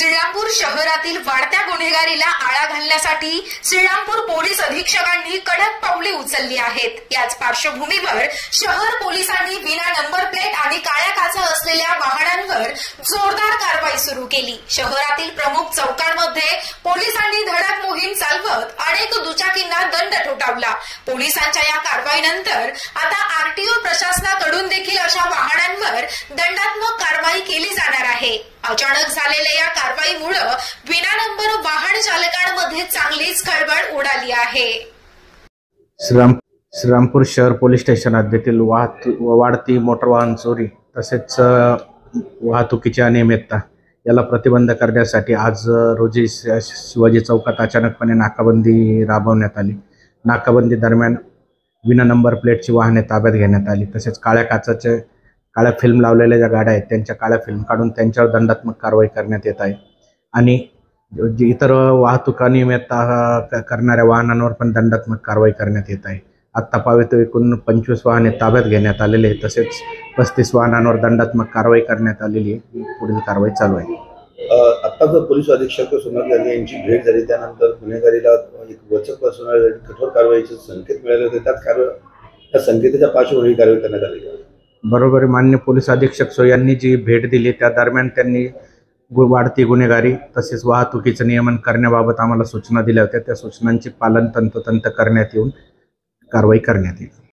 श्रीरामपूर शहरातील वाढत्या गुन्हेगारीला आळा घालण्यासाठी श्रीरामपूर पोलीस अधीक्षकांनी कडक पावले उचलली आहेत। याच पार्श्वभूमीवर शहर पोलिसांनी विना नंबर प्लेट आणि काळ्या काचा असलेल्या वाहनांवर जोरदार कारवाई सुरू केली। शहरातील प्रमुख चौकांमध्ये पोलिसांनी धडक मोहीम चालवत अनेक दुचाकींना दंड ठोठावला। पोलिसांच्या या कारवाईनंतर आता आरटीओ प्रशासनाकडून देखील अशा वाहनांवर दंडात्मक कारवाई केली जाणार आहे। अचानक झालेल्या या कारवाईमुळे विना नंबर वाहन चालकांमध्ये चांगलीच खळबळ उडाली आहे। श्रीरामपूर शहर पोलीस स्टेशन हद्दीतील वाढती मोटार वाहन चोरी तसेच वाहतुकीची अनियमितता याला प्रतिबंध करण्यासाठी आज रोजी शिवाजी चौकात अचानकपणे नाकाबंदी राबवण्यात आली। नाकाबंदी दरम्यान विना नंबर प्लेटची वाहने ताब्यात घेण्यात आली। तसेच काळ्या फिल्म लावलेल्या ज्या गाड्या आहेत त्यांच्या काळ्या फिल्म काढून त्यांच्यावर दंडात्मक कारवाई करण्यात येत आहे आणि इतर वाहतूक अनियमितता करणाऱ्या वाहनांवर पण दंडात्मक कारवाई करण्यात येत आहे। आत्तापर्यंत एकूण 25 वाहने ताब्यात घेण्यात आलेले आहे। तसेच 35 वाहनांवर दंडात्मक कारवाई करण्यात आलेली आहे। पुढील कारवाई चालू आहे। आता जो पोलीस अधीक्षक सोनाली यांनी यांची भेट झाली त्यानंतर गुन्हेगारीला एक वचक बसवण्यासाठी कठोर कारवाईचे संकेत मिळाले होते। त्या संकेताच्या पार्श्वभूमीवर कारवाई करण्यात आली आहे। बरोबर, मान्य पोलीस अधीक्षक यांनी जी भेट दिली त्या दरम्यान त्यांनी वाढती गुन्हेगारी तसेच वाहतुकीचे नियमन करण्याबाबत आम्हाला सूचना दिल्या होत्या। त्या सूचनांचे पालन तंतोतंत करण्यात येऊन कारवाई करण्यात येईल।